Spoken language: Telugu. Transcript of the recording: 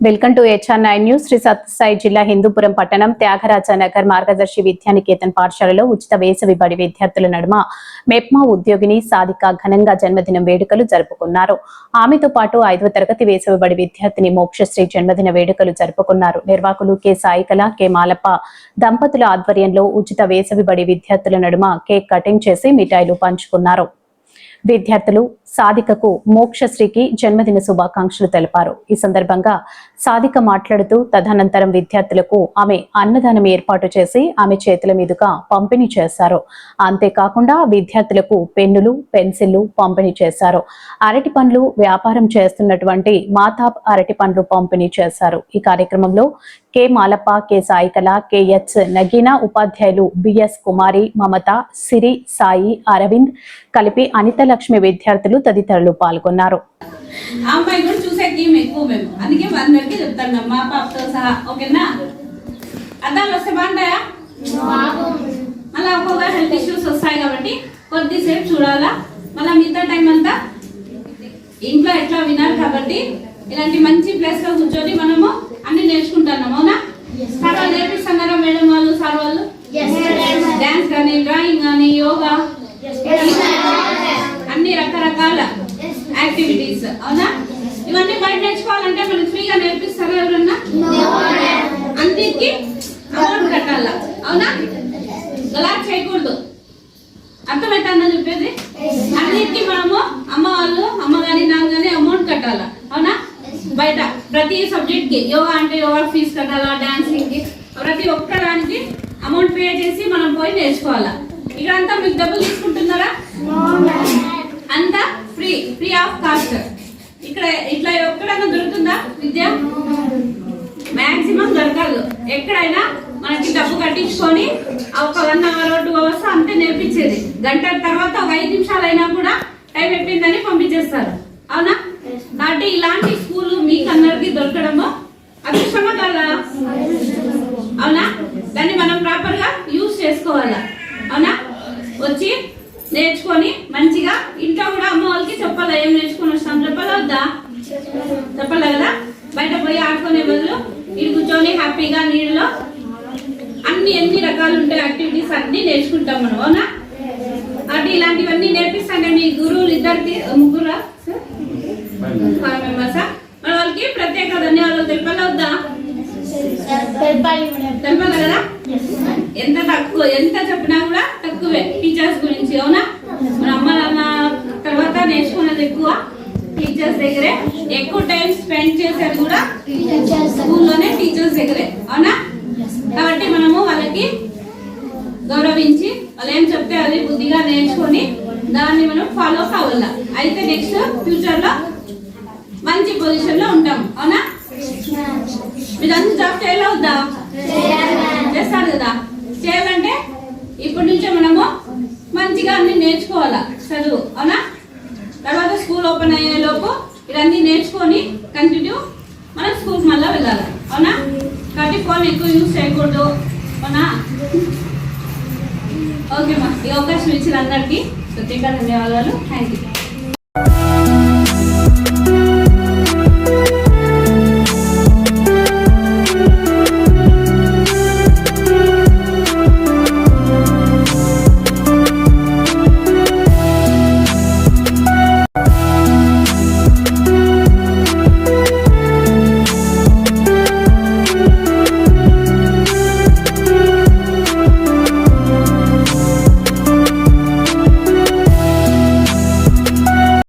Welcome to HR9 news. Sri Sathya Sai Hindupuram పట్టణం త్యాగరాజ నగర్ మార్గదర్శి విద్యానికేతన్ పాఠశాలలో ఉచిత వేసవి బడి విద్యార్థుల నడుమ మెప్మా ఉద్యోగిని సాధిక ఘనంగా జన్మదినం వేడుకలు జరుపుకున్నారు. ఆమెతో పాటు 5వ తరగతి వేసవి బడి విద్యార్థిని మోక్షశ్రీ జన్మదిన వేడుకలు జరుపుకున్నారు. నిర్వాహకులు కె సాయికళ, కె మాలప్ప దంపతుల ఆధ్వర్యంలో ఉచిత వేసవి బడి విద్యార్థుల నడుమ కేక్ కటింగ్ చేసి మిఠాయిలు పంచుకున్నారు. విద్యార్థులు సాధికకు మోక్షశ్రీకి జన్మదిన శుభాకాంక్షలు తెలిపారు. ఈ సందర్భంగా సాధిక మాట్లాడుతూ తదనంతరం విద్యార్థులకు ఆమె అన్నదానం ఏర్పాటు చేసి ఆమె చేతుల మీదుగా పంపిణీ చేశారు. అంతేకాకుండా విద్యార్థులకు పెన్నులు, పెన్సిళ్లు పంపిణీ చేశారు. అరటి పండ్లు వ్యాపారం చేస్తున్నటువంటి మాతాబ్ అరటి పండ్లు పంపిణీ చేశారు. ఈ కార్యక్రమంలో కె మాలప్ప, కె సాయికళ, కె.హెచ్. నగీనా, ఉపాధ్యాయులు బిఎస్ కుమారి, మమత, సిరి, సాయి, అరవింద్ కలిపి అనిత లక్ష్మి విద్యార్థులు తదితరులు పాల్గొన్నారు. అమ్మాయి కూడా చూసే టీం ఎక్కువ మేము, అందుకే అందరికీ చెప్తాను మా పాపతో సహా. ఓకేనా? అద్దాలు వస్తే బాగుంటాయా? మళ్ళీ ఒక్కొక్క హెల్త్ ఇష్యూస్ వస్తాయి కాబట్టి కొద్దిసేపు చూడాలా. మళ్ళీ మిగతా టైం అంతా ఇంట్లో ఎట్లా వినాలి కాబట్టి ఇలాంటి మంచి ప్లేస్ లో కూర్చొని మనము అన్ని నేర్చుకుంటున్నాం. అవునా? సార్ వాళ్ళు నేర్పిస్తున్నారా మేడం వాళ్ళు, సార్ వాళ్ళు? డాన్స్ కానీ, డ్రాయింగ్ కానీ, యోగా, అన్ని రకరకాల యాక్టివిటీస్. అవునా? ఇవన్నీ బయట నేర్చుకోవాలంటే మనకి ఫ్రీగా నేర్పిస్తారా ఎవరన్నా? అన్నిటికీ అమౌంట్ కట్టాల. అవునా? అలా చేయకూడదు. అర్థమవుతుందని చెప్పేది. అన్నిటికీ మనము అమ్మ గాని నాన్న గాని అమౌంట్ కట్టాల. అవునా? బయట ప్రతి సబ్జెక్ట్ కి యోగా అంటే యోగా ఫీజు కట్టాలా, డాన్సింగ్ కి ప్రతి ఒక్క దానికి అమౌంట్ పే చేసి మనం పోయి నేర్చుకోవాలా. ఇక్కడంతా మీకు డబ్బులు తీసుకుంటున్నారా? అంతా ఫ్రీ ఆఫ్ కాస్ట్. ఇక్కడ ఇట్లా ఎక్కడైనా దొరుకుతుందా విద్య? మాక్సిమం దొరకదు. ఎక్కడైనా మనకి డబ్బు కట్టించుకొని ఒక 1 hour 2 hours అంతే నేర్పించేది. గంట తర్వాత ఒక 5 నిమిషాలు అయినా కూడా టైం అయిపోయిందని పంపించేస్తారు. అవునా? కాబట్టి ఇలాంటి స్కూల్ మీకు అందరికి దొరకడము అదృష్టమా కదా? అవునా? దాన్ని మనం ప్రాపర్ గా యూజ్ చేసుకోవాలా. అవునా? వచ్చి నేర్చుకొని మంచిగా ఇంట్లో కూడా అమ్మ వాళ్ళకి చెప్పాలా, ఏం నేర్చుకొని వస్తాం చెప్పాలా వద్దా? చెప్పాలి కదా. బయట పోయి ఆడుకునే బదులు ఇటు కూర్చొని హ్యాపీగా నీళ్ళలో ఎన్ని రకాలు ఉంటాయి యాక్టివిటీస్ అన్ని నేర్చుకుంటాం మనం. అవునా? అంటే ఇలాంటివన్నీ నేర్పిస్తాంటే మీ గురువులు ఇద్దరికి ముగ్గురా 5 members మన వాళ్ళకి ప్రత్యేక ధన్యవాదాలు తెలిపాలా వద్దా? తెలిపాలి కదా. ఎంత చెప్పినా కూడా తక్కువే టీచర్స్ గురించి. అవునా? మన అమ్మ నాన్న తర్వాత నేర్చుకున్నది ఎక్కువ టీచర్స్ దగ్గరే. ఎక్కువ టైం స్పెండ్ చేసేది కూడా స్కూల్లోనే టీచర్స్ దగ్గరే. అవునా? కాబట్టి మనము వాళ్ళకి గౌరవించి వాళ్ళు ఏం చెప్తే అది బుద్ధిగా నేర్చుకొని దాన్ని మనం ఫాలో కావాలా. అయితే నెక్స్ట్ ఫ్యూచర్ లో మంచి పొజిషన్ లో ఉంటాం. అవునా? మీరంతా జాబ్ చేయాలా వద్దా? చేస్తారు కదా. చేయాలంటే ఇప్పటి నుంచే మనము మంచిగా అన్ని నేర్చుకోవాలా చదువు. అవునా? తర్వాత స్కూల్ ఓపెన్ అయ్యే లోపు ఇవన్నీ నేర్చుకొని కంటిన్యూ మనం స్కూల్కి మళ్ళీ వెళ్ళాలి. అవునా? కాబట్టి ఫోన్ ఎక్కువ యూజ్ చేయకూడదు. అవునా? ఓకే మా, ఈ అవకాశం ఇచ్చిన అందరికీ ప్రత్యేక ధన్యవాదాలు. Thank you.